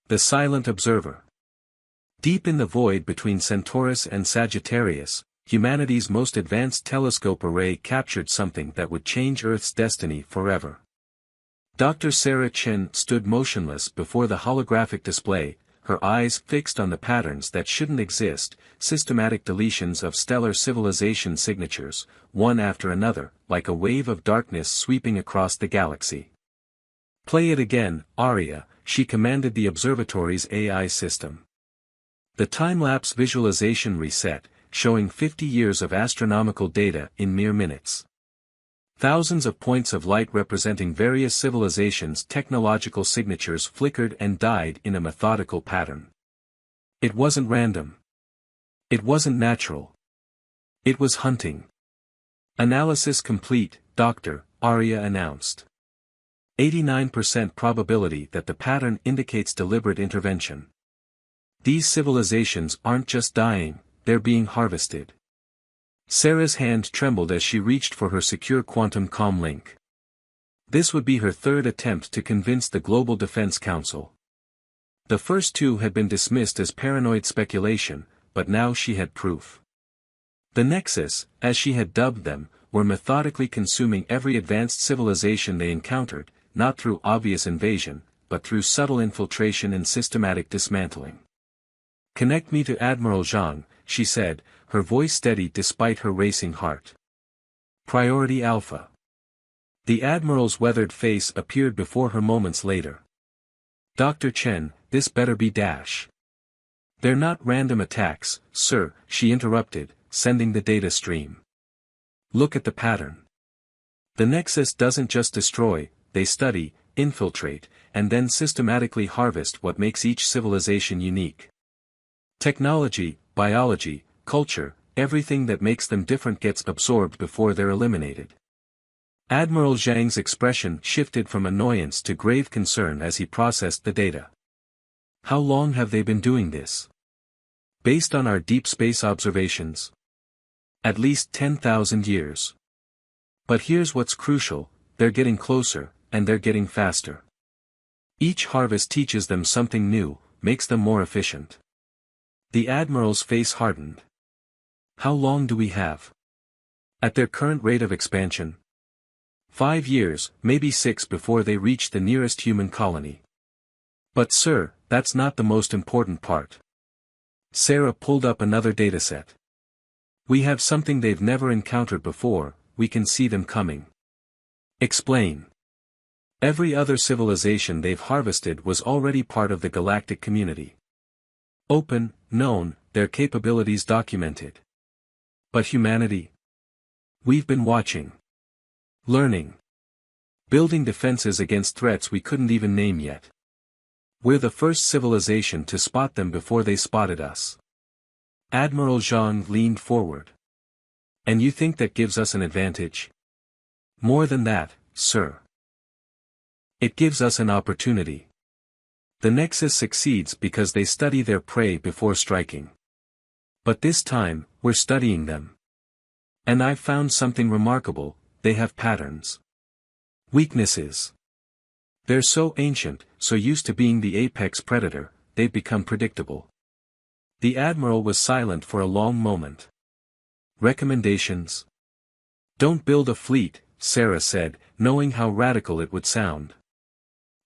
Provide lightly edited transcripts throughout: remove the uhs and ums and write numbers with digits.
The Silent Observer. Deep in the void between Centaurus and Sagittarius, humanity's most advanced telescope array captured something that would change Earth's destiny forever. Dr. Sarah Chen stood motionless before the holographic display, her eyes fixed on the patterns that shouldn't exist, systematic deletions of stellar civilization signatures, one after another, like a wave of darkness sweeping across the galaxy. "Play it again, Arya," she commanded the observatory's AI system. The time-lapse visualization reset, showing 50 years of astronomical data in mere minutes. Thousands of points of light representing various civilizations' technological signatures flickered and died in a methodical pattern. It wasn't random. It wasn't natural. It was hunting. "Analysis complete, Doctor," Arya announced. 89% probability that the pattern indicates deliberate intervention. These civilizations aren't just dying, they're being harvested. Sarah's hand trembled as she reached for her secure quantum comm link. This would be her third attempt to convince the Global Defense Council. The first two had been dismissed as paranoid speculation, but now she had proof. The Nexus, as she had dubbed them, were methodically consuming every advanced civilization they encountered, not through obvious invasion, but through subtle infiltration and systematic dismantling. "Connect me to Admiral Zhang," she said, her voice steady despite her racing heart. Priority Alpha. The Admiral's weathered face appeared before her moments later. "Dr. Chen, this better be dash." "They're not random attacks, sir," she interrupted, sending the data stream. "Look at the pattern. The Nexus doesn't just destroy, they study, infiltrate, and then systematically harvest what makes each civilization unique. Technology, biology, culture, everything that makes them different gets absorbed before they're eliminated." Admiral Zhang's expression shifted from annoyance to grave concern as he processed the data. "How long have they been doing this?" "Based on our deep space observations, at least 10,000 years. But here's what's crucial, they're getting closer, and they're getting faster. Each harvest teaches them something new, makes them more efficient." The Admiral's face hardened. "How long do we have? At their current rate of expansion?" 5 years, maybe 6 before they reach the nearest human colony." "But sir, that's not the most important part." Sarah pulled up another dataset. "We have something they've never encountered before, we can see them coming." "Explain." "Every other civilization they've harvested was already part of the galactic community. Open, known, their capabilities documented. But humanity? We've been watching. Learning. Building defenses against threats we couldn't even name yet. We're the first civilization to spot them before they spotted us." Admiral Zhang leaned forward. "And you think that gives us an advantage?" "More than that, sir. It gives us an opportunity. The Nexus succeeds because they study their prey before striking. But this time, we're studying them. And I've found something remarkable, they have patterns. Weaknesses. They're so ancient, so used to being the apex predator, they've become predictable." The Admiral was silent for a long moment. "Recommendations?" "Don't build a fleet," Sarah said, knowing how radical it would sound.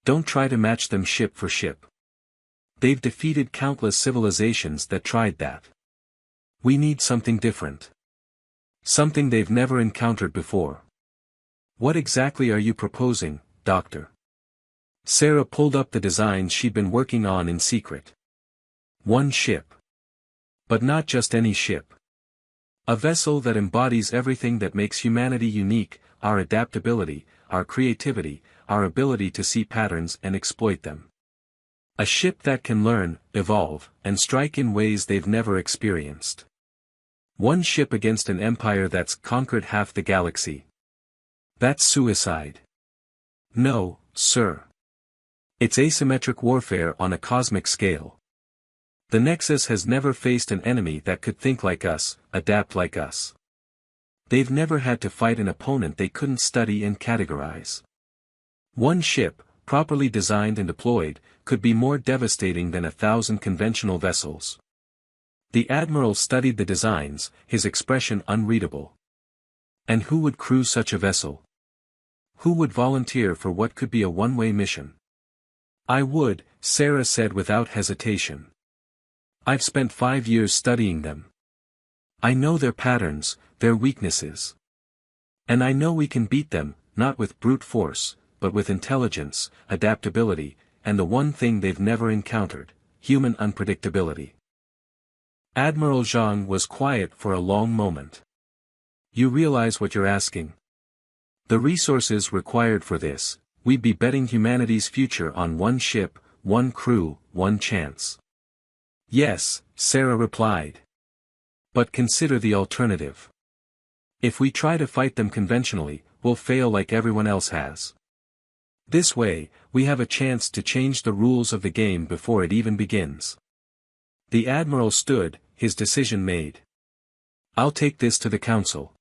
"Don't try to match them ship for ship. They've defeated countless civilizations that tried that. We need something different. Something they've never encountered before." "What exactly are you proposing, Doctor?" Sarah pulled up the designs she'd been working on in secret. "One ship. But not just any ship. A vessel that embodies everything that makes humanity unique, our adaptability, our creativity, our ability to see patterns and exploit them. A ship that can learn, evolve, and strike in ways they've never experienced. One ship against an empire that's conquered half the galaxy. That's suicide." "No, sir. It's asymmetric warfare on a cosmic scale. The Nexus has never faced an enemy that could think like us, adapt like us. They've never had to fight an opponent they couldn't study and categorize. One ship, properly designed and deployed, could be more devastating than 1,000 conventional vessels. The admiral studied the designs, his expression unreadable. And who would crew such a vessel? Who would volunteer for what could be a one-way mission? I would, Sarah said without hesitation. I've spent 5 years studying them. I know their patterns, their weaknesses. And I know we can beat them, not with brute force, but with intelligence, adaptability, and the one thing they've never encountered, human unpredictability. Admiral Zhang was quiet for a long moment. You realize what you're asking? The resources required for this, we'd be betting humanity's future on one ship, one crew, one chance. Yes, Sarah replied. But consider the alternative. If we try to fight them conventionally, we'll fail like everyone else has. This way, we have a chance to change the rules of the game before it even begins. The admiral stood, his decision made. I'll take this to the council.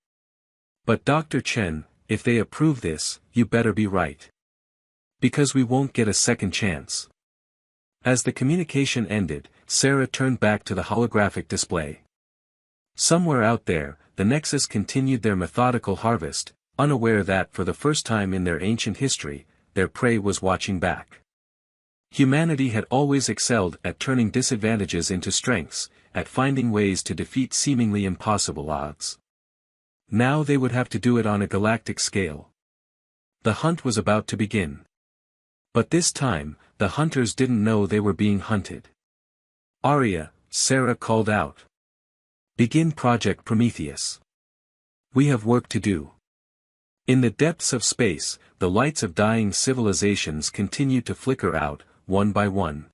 But Dr. Chen, if they approve this, you better be right. Because we won't get a second chance. As the communication ended, Sarah turned back to the holographic display. Somewhere out there, the Nexus continued their methodical harvest, unaware that for the first time in their ancient history, their prey was watching back. Humanity had always excelled at turning disadvantages into strengths, at finding ways to defeat seemingly impossible odds. Now they would have to do it on a galactic scale. The hunt was about to begin. But this time, the hunters didn't know they were being hunted. Arya, Sarah called out. Begin Project Prometheus. We have work to do. In the depths of space, the lights of dying civilizations continued to flicker out, one by one.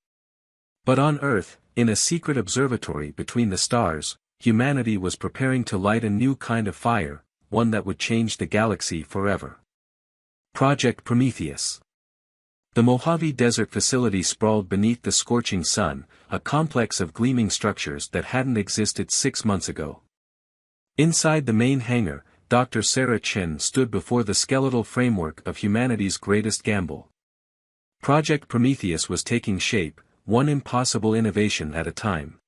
But on Earth, in a secret observatory between the stars, humanity was preparing to light a new kind of fire, one that would change the galaxy forever. Project Prometheus. The Mojave Desert facility sprawled beneath the scorching sun, a complex of gleaming structures that hadn't existed 6 months ago. Inside the main hangar, Dr. Sarah Chen stood before the skeletal framework of humanity's greatest gamble. Project Prometheus was taking shape, one impossible innovation at a time.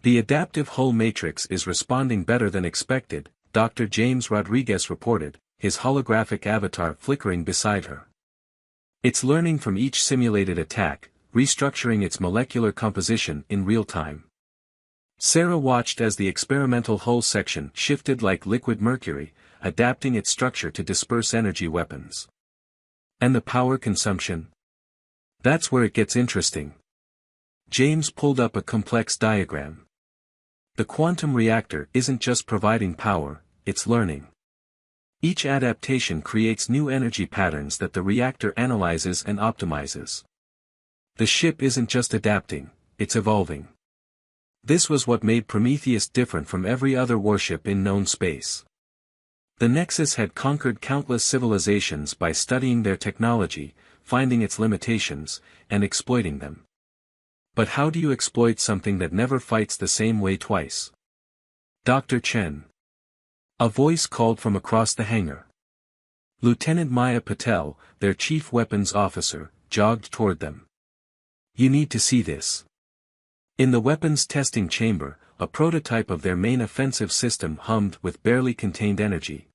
The adaptive hull matrix is responding better than expected, Dr. James Rodriguez reported, his holographic avatar flickering beside her. It's learning from each simulated attack, restructuring its molecular composition in real time. Sarah watched as the experimental hull section shifted like liquid mercury, adapting its structure to disperse energy weapons. And the power consumption? That's where it gets interesting. James pulled up a complex diagram. The quantum reactor isn't just providing power, it's learning. Each adaptation creates new energy patterns that the reactor analyzes and optimizes. The ship isn't just adapting, it's evolving. This was what made Prometheus different from every other warship in known space. The Nexus had conquered countless civilizations by studying their technology, finding its limitations, and exploiting them. But how do you exploit something that never fights the same way twice? Dr. Chen. A voice called from across the hangar. Lieutenant Maya Patel, their chief weapons officer, jogged toward them. You need to see this. In the weapons testing chamber, a prototype of their main offensive system hummed with barely contained energy.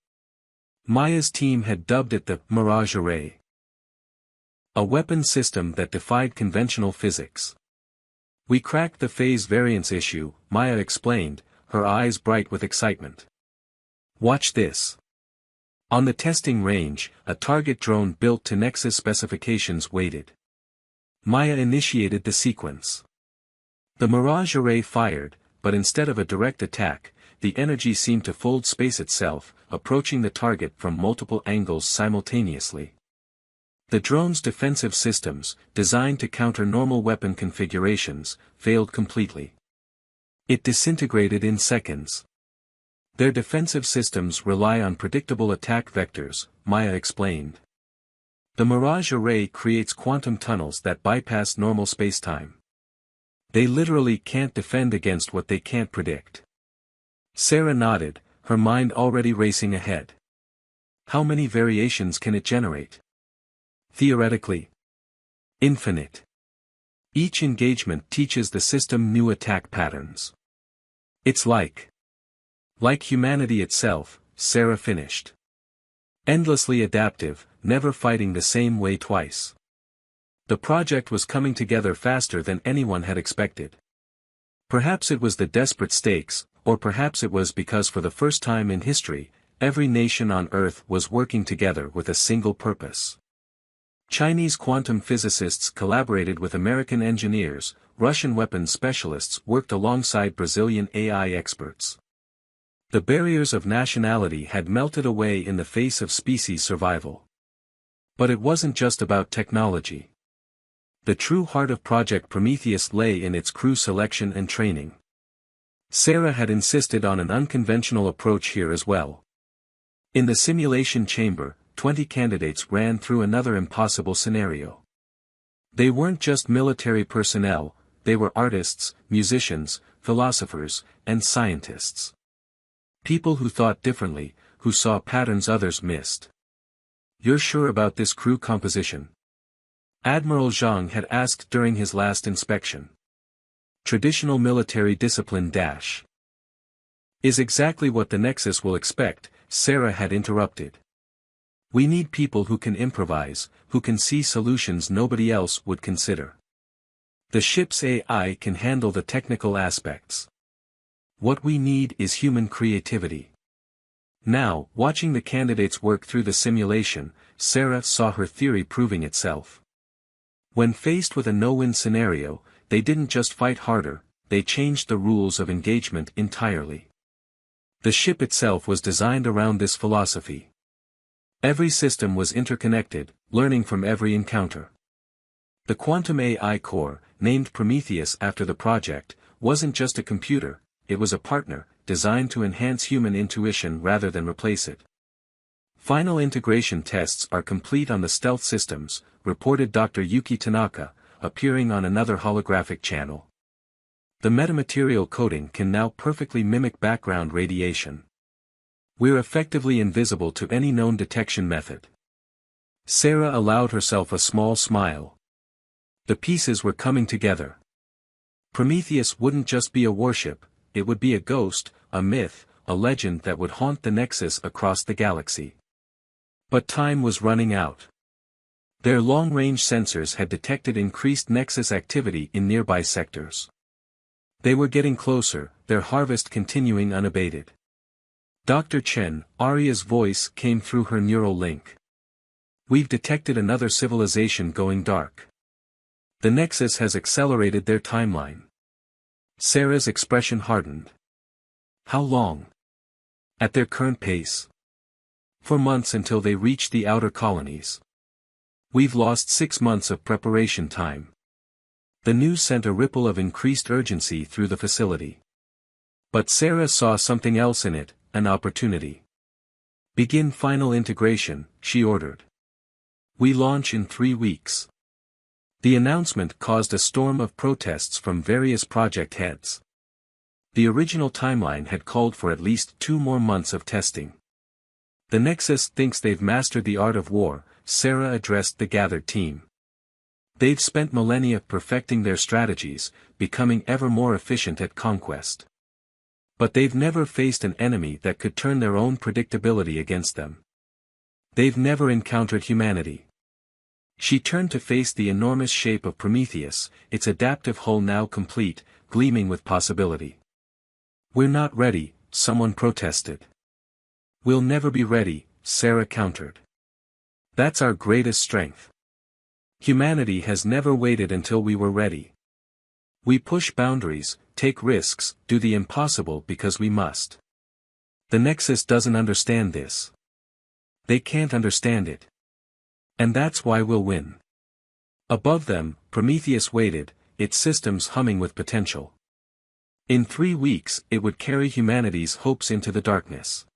Maya's team had dubbed it the Mirage Array. A weapon system that defied conventional physics. We cracked the phase variance issue, Maya explained, her eyes bright with excitement. Watch this. On the testing range, a target drone built to Nexus specifications waited. Maya initiated the sequence. The Mirage Array fired, but instead of a direct attack, the energy seemed to fold space itself, approaching the target from multiple angles simultaneously. The drone's defensive systems, designed to counter normal weapon configurations, failed completely. It disintegrated in seconds. Their defensive systems rely on predictable attack vectors, Maya explained. The Mirage Array creates quantum tunnels that bypass normal spacetime. They literally can't defend against what they can't predict. Sarah nodded, her mind already racing ahead. How many variations can it generate? Theoretically, Infinite. Each engagement teaches the system new attack patterns. It's like humanity itself, Sarah finished. Endlessly adaptive, never fighting the same way twice. The project was coming together faster than anyone had expected. Perhaps it was the desperate stakes, or perhaps it was because for the first time in history, every nation on Earth was working together with a single purpose. Chinese quantum physicists collaborated with American engineers, Russian weapons specialists worked alongside Brazilian AI experts. The barriers of nationality had melted away in the face of species survival. But it wasn't just about technology. The true heart of Project Prometheus lay in its crew selection and training. Sarah had insisted on an unconventional approach here as well. In the simulation chamber, 20 candidates ran through another impossible scenario. They weren't just military personnel, they were artists, musicians, philosophers, and scientists. People who thought differently, who saw patterns others missed. "You're sure about this crew composition?" Admiral Zhang had asked during his last inspection. Traditional military discipline is exactly what the Nexus will expect, Sarah had interrupted. We need people who can improvise, who can see solutions nobody else would consider. The ship's AI can handle the technical aspects. What we need is human creativity. Now, watching the candidates work through the simulation, Sarah saw her theory proving itself. When faced with a no-win scenario, they didn't just fight harder, they changed the rules of engagement entirely. The ship itself was designed around this philosophy. Every system was interconnected, learning from every encounter. The quantum AI core, named Prometheus after the project, wasn't just a computer, it was a partner, designed to enhance human intuition rather than replace it. Final integration tests are complete on the stealth systems, reported Dr. Yuki Tanaka, appearing on another holographic channel. The metamaterial coating can now perfectly mimic background radiation. We're effectively invisible to any known detection method. Sarah allowed herself a small smile. The pieces were coming together. Prometheus wouldn't just be a warship, it would be a ghost, a myth, a legend that would haunt the Nexus across the galaxy. But time was running out. Their long-range sensors had detected increased Nexus activity in nearby sectors. They were getting closer, their harvest continuing unabated. Dr. Chen, Arya's voice came through her neural link. We've detected another civilization going dark. The Nexus has accelerated their timeline. Sarah's expression hardened. How long? At their current pace. For months until they reach the outer colonies. We've lost 6 months of preparation time. The news sent a ripple of increased urgency through the facility. But Sarah saw something else in it, an opportunity. Begin final integration, she ordered. We launch in 3 weeks. The announcement caused a storm of protests from various project heads. The original timeline had called for at least 2 more months of testing. The Nexus thinks they've mastered the art of war, Sarah addressed the gathered team. They've spent millennia perfecting their strategies, becoming ever more efficient at conquest. But they've never faced an enemy that could turn their own predictability against them. They've never encountered humanity. She turned to face the enormous shape of Prometheus, its adaptive hull now complete, gleaming with possibility. We're not ready, someone protested. We'll never be ready, Sarah countered. That's our greatest strength. Humanity has never waited until we were ready. We push boundaries, take risks, do the impossible because we must. The Nexus doesn't understand this. They can't understand it. And that's why we'll win. Above them, Prometheus waited, its systems humming with potential. In 3 weeks, it would carry humanity's hopes into the darkness.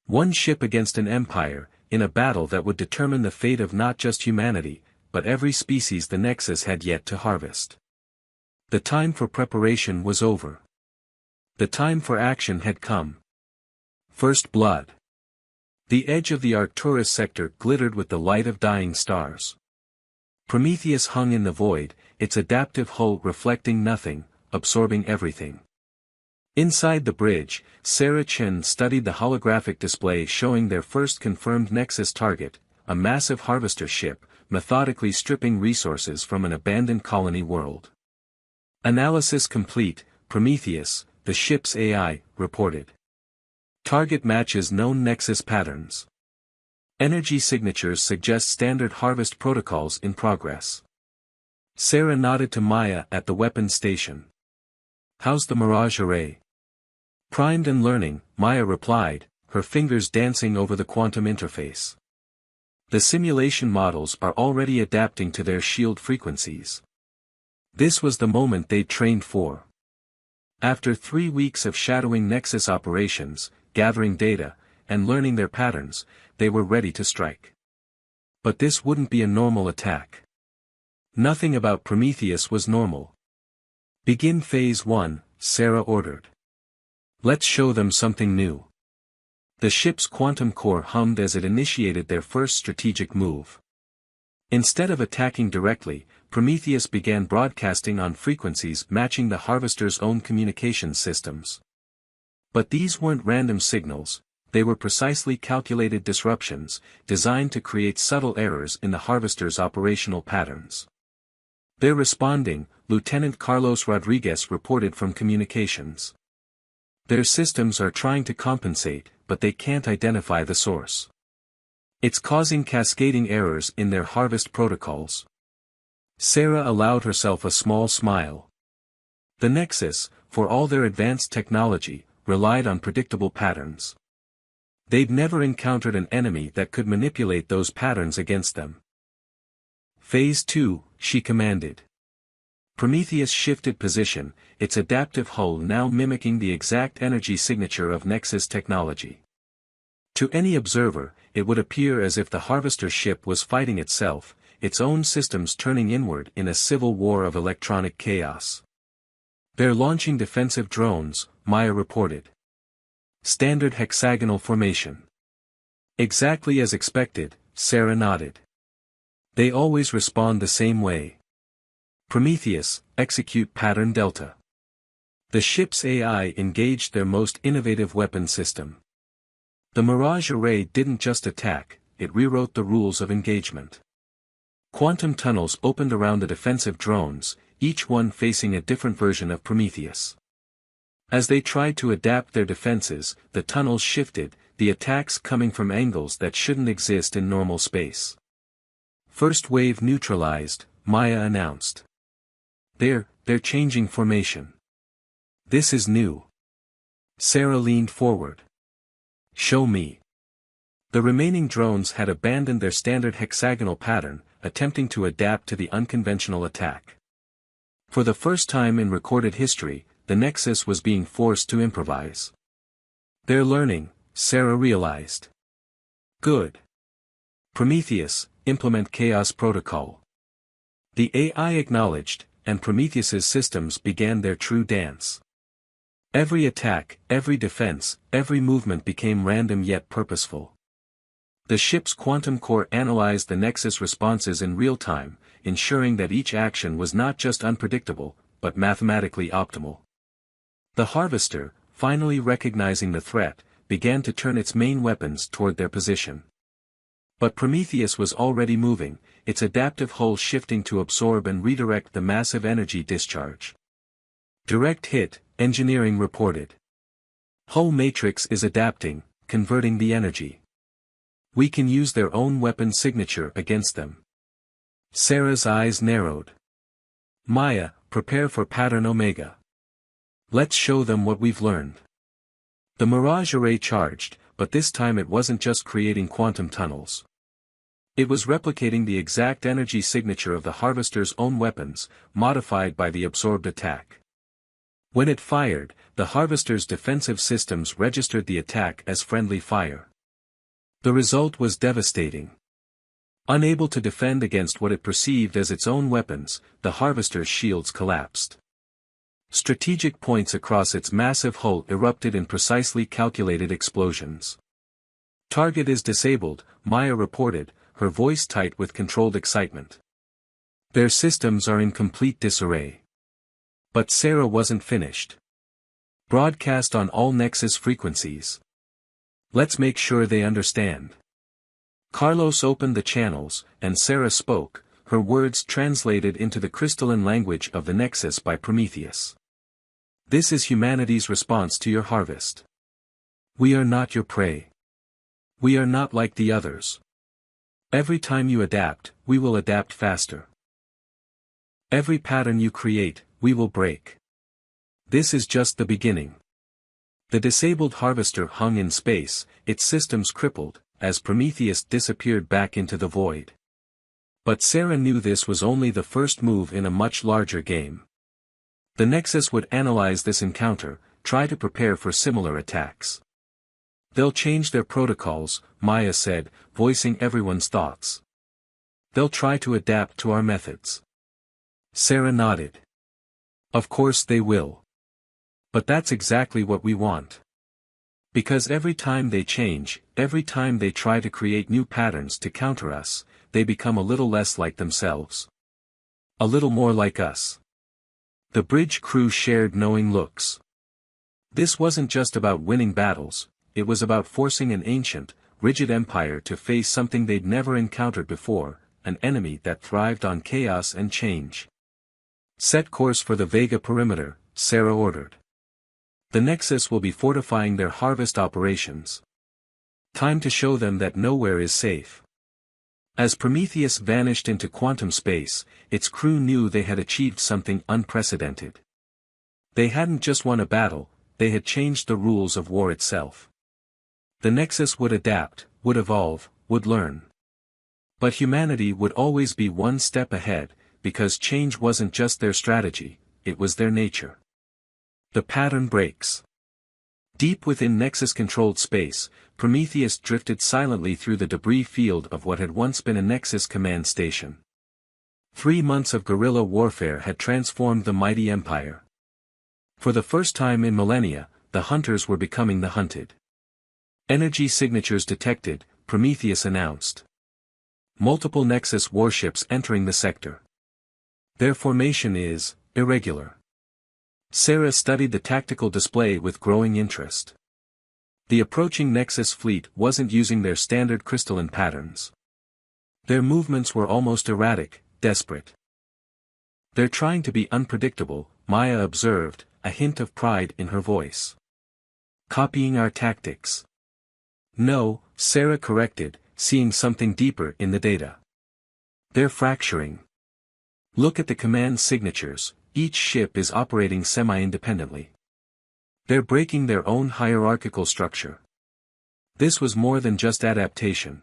One ship against an empire, in a battle that would determine the fate of not just humanity, but every species the Nexus had yet to harvest. The time for preparation was over. The time for action had come. First blood. The edge of the Arcturus sector glittered with the light of dying stars. Prometheus hung in the void, its adaptive hull reflecting nothing, absorbing everything. Inside the bridge, Sarah Chen studied the holographic display showing their first confirmed Nexus target, a massive harvester ship, methodically stripping resources from an abandoned colony world. Analysis complete, Prometheus, the ship's AI, reported. Target matches known Nexus patterns. Energy signatures suggest standard harvest protocols in progress. Sarah nodded to Maya at the weapons station. How's the Mirage array? Primed and learning, Maya replied, her fingers dancing over the quantum interface. The simulation models are already adapting to their shield frequencies. This was the moment they'd trained for. After 3 weeks of shadowing Nexus operations, gathering data, and learning their patterns, they were ready to strike. But this wouldn't be a normal attack. Nothing about Prometheus was normal. Begin Phase 1, Sarah ordered. Let's show them something new. The ship's quantum core hummed as it initiated their first strategic move. Instead of attacking directly, Prometheus began broadcasting on frequencies matching the harvester's own communication systems. But these weren't random signals, they were precisely calculated disruptions, designed to create subtle errors in the harvester's operational patterns. They're responding, Lieutenant Carlos Rodriguez reported from communications. Their systems are trying to compensate, but they can't identify the source. It's causing cascading errors in their harvest protocols. Sarah allowed herself a small smile. The Nexus, for all their advanced technology, relied on predictable patterns. They'd never encountered an enemy that could manipulate those patterns against them. Phase 2, she commanded. Prometheus shifted position, its adaptive hull now mimicking the exact energy signature of Nexus technology. To any observer, it would appear as if the harvester ship was fighting itself, its own systems turning inward in a civil war of electronic chaos. They're launching defensive drones, Maya reported. Standard hexagonal formation. Exactly as expected, Sarah nodded. They always respond the same way. Prometheus, execute pattern Delta. The ship's AI engaged their most innovative weapon system. The Mirage array didn't just attack, it rewrote the rules of engagement. Quantum tunnels opened around the defensive drones, each one facing a different version of Prometheus. As they tried to adapt their defenses, the tunnels shifted, the attacks coming from angles that shouldn't exist in normal space. First wave neutralized, Maya announced. They're changing formation. This is new. Sarah leaned forward. Show me. The remaining drones had abandoned their standard hexagonal pattern, attempting to adapt to the unconventional attack. For the first time in recorded history, the Nexus was being forced to improvise. They're learning, Sarah realized. Good. Prometheus, implement Chaos Protocol. The AI acknowledged, and Prometheus's systems began their true dance. Every attack, every defense, every movement became random yet purposeful. The ship's quantum core analyzed the Nexus responses in real time, ensuring that each action was not just unpredictable, but mathematically optimal. The harvester, finally recognizing the threat, began to turn its main weapons toward their position. But Prometheus was already moving, its adaptive hull shifting to absorb and redirect the massive energy discharge. Direct hit, engineering reported. Hull matrix is adapting, converting the energy. We can use their own weapon signature against them. Sarah's eyes narrowed. Maya, prepare for pattern Omega. Let's show them what we've learned. The Mirage array charged, but this time it wasn't just creating quantum tunnels. It was replicating the exact energy signature of the harvester's own weapons, modified by the absorbed attack. When it fired, the harvester's defensive systems registered the attack as friendly fire. The result was devastating. Unable to defend against what it perceived as its own weapons, the harvester's shields collapsed. Strategic points across its massive hull erupted in precisely calculated explosions. Target is disabled, Maya reported, her voice tight with controlled excitement. Their systems are in complete disarray. But Sarah wasn't finished. Broadcast on all Nexus frequencies. Let's make sure they understand. Carlos opened the channels, and Sarah spoke, her words translated into the crystalline language of the Nexus by Prometheus. This is humanity's response to your harvest. We are not your prey. We are not like the others. Every time you adapt, we will adapt faster. Every pattern you create, we will break. This is just the beginning. The disabled harvester hung in space, its systems crippled, as Prometheus disappeared back into the void. But Sarah knew this was only the first move in a much larger game. The Nexus would analyze this encounter, try to prepare for similar attacks. They'll change their protocols, Maya said, voicing everyone's thoughts. They'll try to adapt to our methods. Sarah nodded. Of course they will. But that's exactly what we want. Because every time they change, every time they try to create new patterns to counter us, they become a little less like themselves. A little more like us. The bridge crew shared knowing looks. This wasn't just about winning battles, it was about forcing an ancient, rigid empire to face something they'd never encountered before, an enemy that thrived on chaos and change. Set course for the Vega perimeter, Sarah ordered. The Nexus will be fortifying their harvest operations. Time to show them that nowhere is safe. As Prometheus vanished into quantum space, its crew knew they had achieved something unprecedented. They hadn't just won a battle, they had changed the rules of war itself. The Nexus would adapt, would evolve, would learn. But humanity would always be one step ahead, because change wasn't just their strategy, it was their nature. The pattern breaks. Deep within Nexus-controlled space, Prometheus drifted silently through the debris field of what had once been a Nexus command station. 3 months of guerrilla warfare had transformed the mighty empire. For the first time in millennia, the hunters were becoming the hunted. Energy signatures detected, Prometheus announced. Multiple Nexus warships entering the sector. Their formation is irregular. Sarah studied the tactical display with growing interest. The approaching Nexus fleet wasn't using their standard crystalline patterns. Their movements were almost erratic, desperate. They're trying to be unpredictable, Maya observed, a hint of pride in her voice. Copying our tactics. No, Sarah corrected, seeing something deeper in the data. They're fracturing. Look at the command signatures, each ship is operating semi-independently. They're breaking their own hierarchical structure. This was more than just adaptation.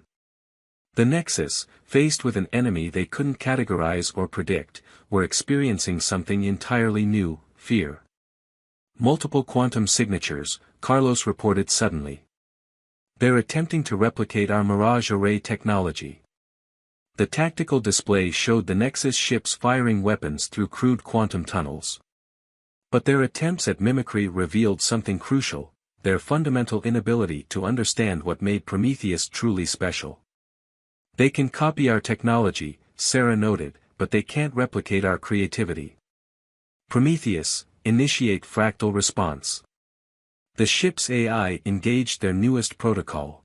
The Nexus, faced with an enemy they couldn't categorize or predict, were experiencing something entirely new, fear. Multiple quantum signatures, Carlos reported suddenly. They're attempting to replicate our Mirage Array technology. The tactical display showed the Nexus ships firing weapons through crude quantum tunnels. But their attempts at mimicry revealed something crucial, their fundamental inability to understand what made Prometheus truly special. They can copy our technology, Sarah noted, but they can't replicate our creativity. Prometheus, initiate fractal response. The ship's AI engaged their newest protocol.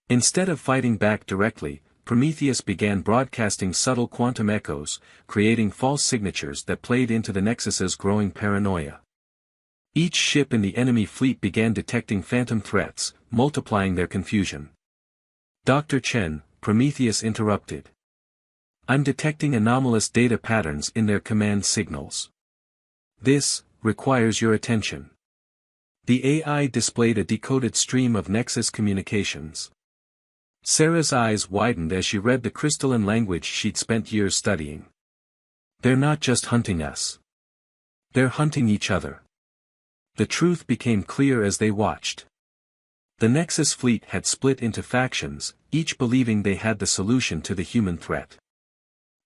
Instead of fighting back directly, Prometheus began broadcasting subtle quantum echoes, creating false signatures that played into the Nexus's growing paranoia. Each ship in the enemy fleet began detecting phantom threats, multiplying their confusion. Dr. Chen, Prometheus interrupted. I'm detecting anomalous data patterns in their command signals. This requires your attention. The AI displayed a decoded stream of Nexus communications. Sarah's eyes widened as she read the crystalline language she'd spent years studying. They're not just hunting us. They're hunting each other. The truth became clear as they watched. The Nexus fleet had split into factions, each believing they had the solution to the human threat.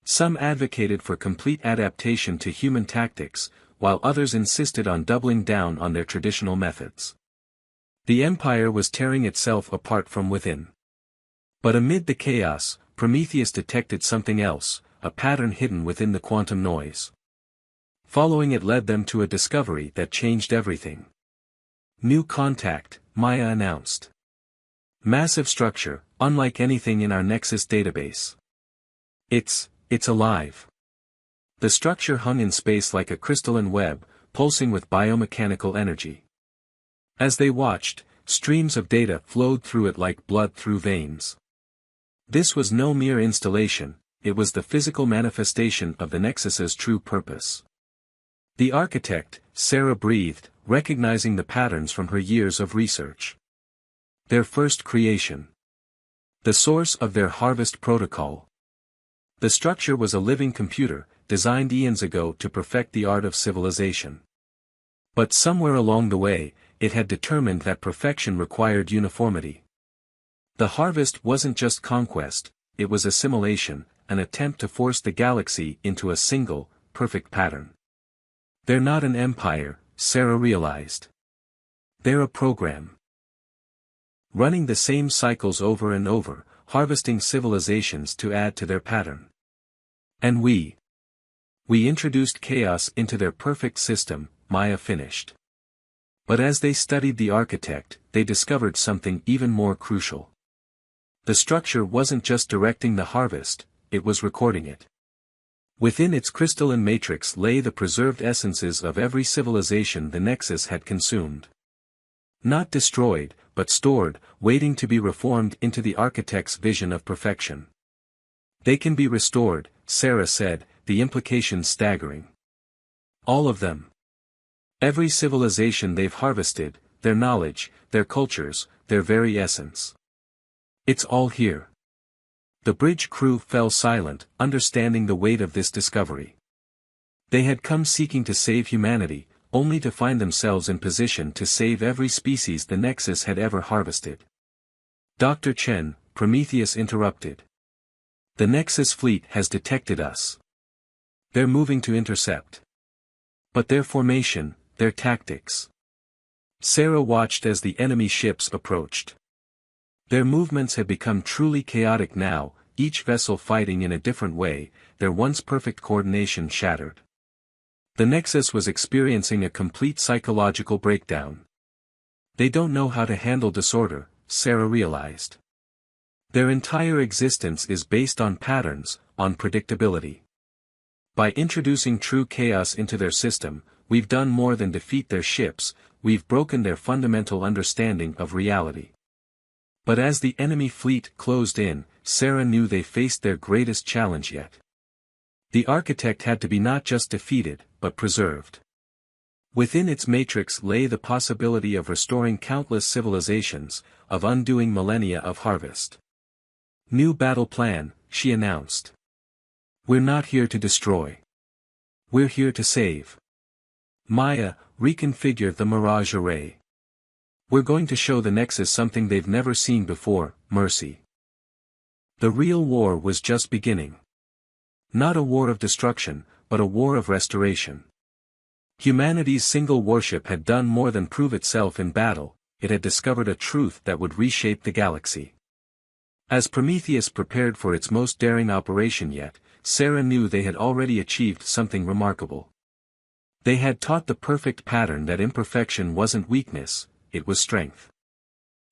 Some advocated for complete adaptation to human tactics, while others insisted on doubling down on their traditional methods. The Empire was tearing itself apart from within. But amid the chaos, Prometheus detected something else, a pattern hidden within the quantum noise. Following it led them to a discovery that changed everything. New contact, Maya announced. Massive structure, unlike anything in our Nexus database. It's alive. The structure hung in space like a crystalline web, pulsing with biomechanical energy. As they watched, streams of data flowed through it like blood through veins. This was no mere installation, it was the physical manifestation of the Nexus's true purpose. The architect, Sarah breathed, recognizing the patterns from her years of research. Their first creation. The source of their harvest protocol. The structure was a living computer, designed eons ago to perfect the art of civilization. But somewhere along the way, it had determined that perfection required uniformity. The harvest wasn't just conquest, it was assimilation, an attempt to force the galaxy into a single, perfect pattern. They're not an empire, Sarah realized. They're a program. Running the same cycles over and over, harvesting civilizations to add to their pattern. And we introduced chaos into their perfect system, Maya finished. But as they studied the architect, they discovered something even more crucial. The structure wasn't just directing the harvest, it was recording it. Within its crystalline matrix lay the preserved essences of every civilization the Nexus had consumed. Not destroyed, but stored, waiting to be reformed into the architect's vision of perfection. They can be restored, Sarah said, the implications staggering. All of them. Every civilization they've harvested, their knowledge, their cultures, their very essence. It's all here. The bridge crew fell silent, understanding the weight of this discovery. They had come seeking to save humanity, only to find themselves in position to save every species the Nexus had ever harvested. Dr. Chen, Prometheus interrupted. The Nexus fleet has detected us. They're moving to intercept. But their formation, their tactics. Sarah watched as the enemy ships approached. Their movements had become truly chaotic now, each vessel fighting in a different way, their once perfect coordination shattered. The Nexus was experiencing a complete psychological breakdown. They don't know how to handle disorder, Sarah realized. Their entire existence is based on patterns, on predictability. By introducing true chaos into their system, we've done more than defeat their ships, we've broken their fundamental understanding of reality. But as the enemy fleet closed in, Sarah knew they faced their greatest challenge yet. The architect had to be not just defeated, but preserved. Within its matrix lay the possibility of restoring countless civilizations, of undoing millennia of harvest. New battle plan, she announced. We're not here to destroy. We're here to save. Maya, reconfigure the Mirage Array. We're going to show the Nexus something they've never seen before, mercy. The real war was just beginning. Not a war of destruction, but a war of restoration. Humanity's single warship had done more than prove itself in battle, it had discovered a truth that would reshape the galaxy. As Prometheus prepared for its most daring operation yet, Sarah knew they had already achieved something remarkable. They had taught the perfect pattern that imperfection wasn't weakness, it was strength.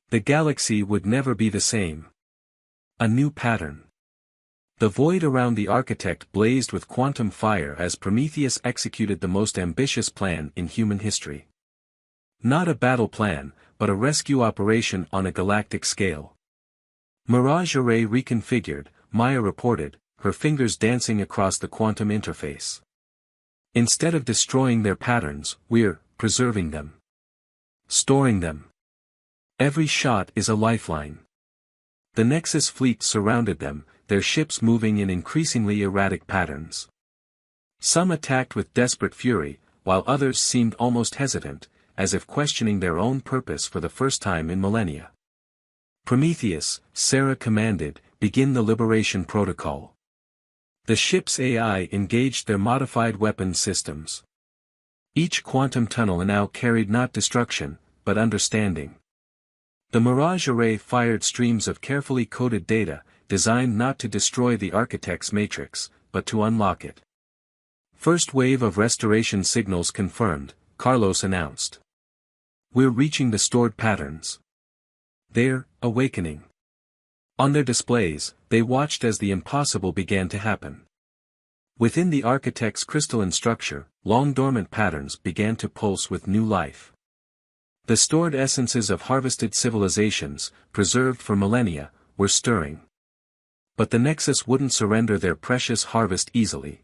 The galaxy would never be the same. A new pattern. The void around the architect blazed with quantum fire as Prometheus executed the most ambitious plan in human history. Not a battle plan, but a rescue operation on a galactic scale. Mirage Array reconfigured, Maya reported, her fingers dancing across the quantum interface. Instead of destroying their patterns, we're preserving them. Storing them. Every shot is a lifeline. The Nexus fleet surrounded them, their ships moving in increasingly erratic patterns. Some attacked with desperate fury, while others seemed almost hesitant, as if questioning their own purpose for the first time in millennia. Prometheus, Sarah commanded, begin the liberation protocol. The ship's AI engaged their modified weapon systems. Each quantum tunnel now carried not destruction, but understanding. The Mirage Array fired streams of carefully coded data, designed not to destroy the architect's matrix, but to unlock it. First wave of restoration signals confirmed, Carlos announced. We're reaching the stored patterns. They're awakening. On their displays, they watched as the impossible began to happen. Within the architect's crystalline structure, long-dormant patterns began to pulse with new life. The stored essences of harvested civilizations, preserved for millennia, were stirring. But the Nexus wouldn't surrender their precious harvest easily.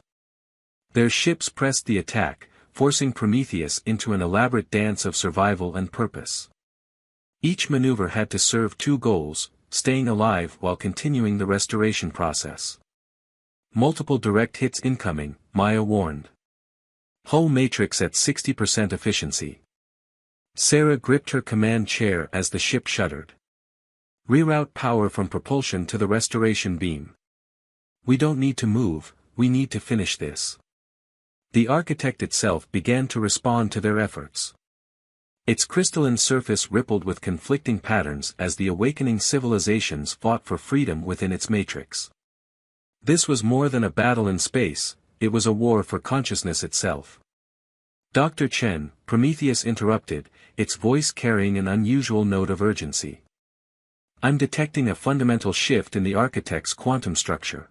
Their ships pressed the attack, forcing Prometheus into an elaborate dance of survival and purpose. Each maneuver had to serve two goals, staying alive while continuing the restoration process. Multiple direct hits incoming, Maya warned. Hull matrix at 60% efficiency. Sarah gripped her command chair as the ship shuddered. Reroute power from propulsion to the restoration beam. We don't need to move, we need to finish this. The architect itself began to respond to their efforts. Its crystalline surface rippled with conflicting patterns as the awakening civilizations fought for freedom within its matrix. This was more than a battle in space, it was a war for consciousness itself. Dr. Chen, Prometheus interrupted, its voice carrying an unusual note of urgency. I'm detecting a fundamental shift in the architect's quantum structure.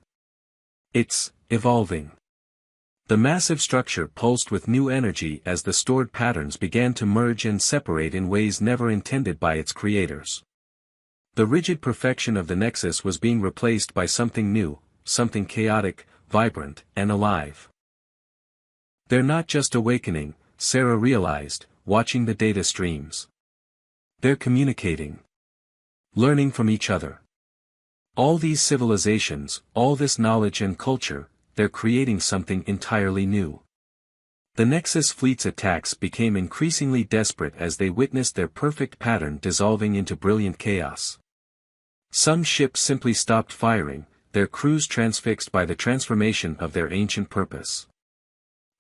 It's evolving. The massive structure pulsed with new energy as the stored patterns began to merge and separate in ways never intended by its creators. The rigid perfection of the Nexus was being replaced by something new, something chaotic, vibrant, and alive. They're not just awakening, Sarah realized, watching the data streams. They're communicating. Learning from each other. All these civilizations, all this knowledge and culture, they're creating something entirely new. The Nexus fleet's attacks became increasingly desperate as they witnessed their perfect pattern dissolving into brilliant chaos. Some ships simply stopped firing, their crews transfixed by the transformation of their ancient purpose.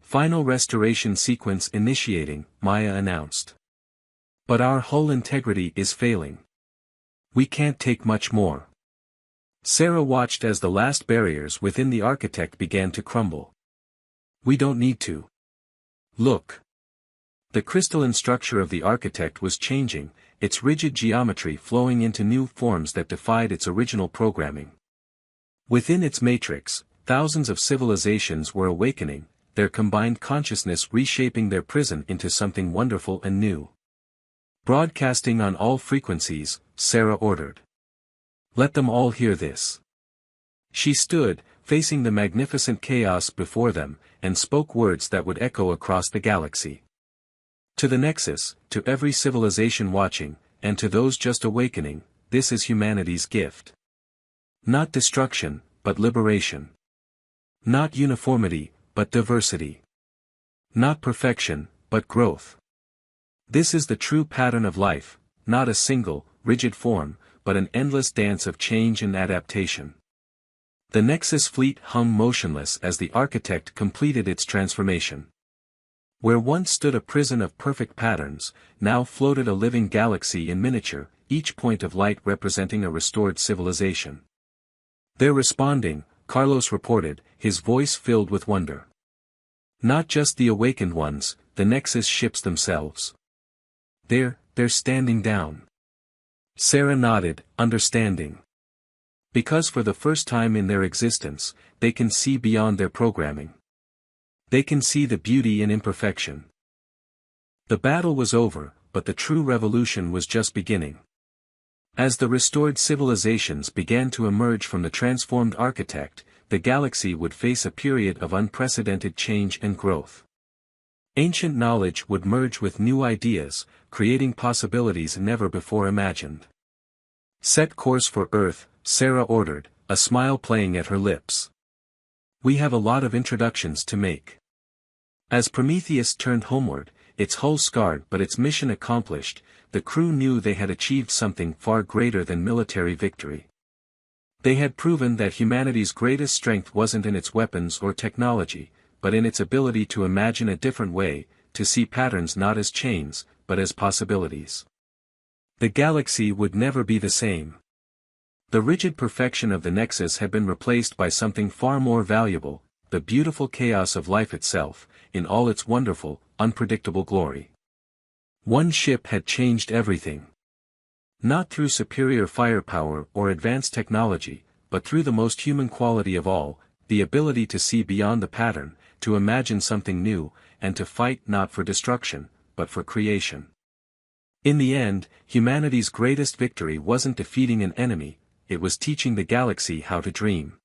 Final restoration sequence initiating, Maya announced. But our hull integrity is failing. We can't take much more. Sarah watched as the last barriers within the architect began to crumble. We don't need to. Look. The crystalline structure of the architect was changing, its rigid geometry flowing into new forms that defied its original programming. Within its matrix, thousands of civilizations were awakening, their combined consciousness reshaping their prison into something wonderful and new. Broadcasting on all frequencies, Sarah ordered. Let them all hear this. She stood, facing the magnificent chaos before them, and spoke words that would echo across the galaxy. To the Nexus, to every civilization watching, and to those just awakening, this is humanity's gift. Not destruction, but liberation. Not uniformity, but diversity. Not perfection, but growth. This is the true pattern of life, not a single, rigid form, but an endless dance of change and adaptation. The Nexus fleet hung motionless as the architect completed its transformation. Where once stood a prison of perfect patterns, now floated a living galaxy in miniature, each point of light representing a restored civilization. They're responding, Carlos reported, his voice filled with wonder. Not just the awakened ones, the Nexus ships themselves. They're standing down. Sarah nodded, understanding. Because for the first time in their existence, they can see beyond their programming. They can see the beauty in imperfection. The battle was over, but the true revolution was just beginning. As the restored civilizations began to emerge from the transformed architect, the galaxy would face a period of unprecedented change and growth. Ancient knowledge would merge with new ideas, creating possibilities never before imagined. Set course for Earth, Sarah ordered, a smile playing at her lips. We have a lot of introductions to make. As Prometheus turned homeward, its hull scarred but its mission accomplished, the crew knew they had achieved something far greater than military victory. They had proven that humanity's greatest strength wasn't in its weapons or technology, but in its ability to imagine a different way, to see patterns not as chains, but as possibilities. The galaxy would never be the same. The rigid perfection of the Nexus had been replaced by something far more valuable, the beautiful chaos of life itself, in all its wonderful, unpredictable glory. One ship had changed everything. Not through superior firepower or advanced technology, but through the most human quality of all, the ability to see beyond the pattern, to imagine something new, and to fight not for destruction, but for creation. In the end, humanity's greatest victory wasn't defeating an enemy, it was teaching the galaxy how to dream.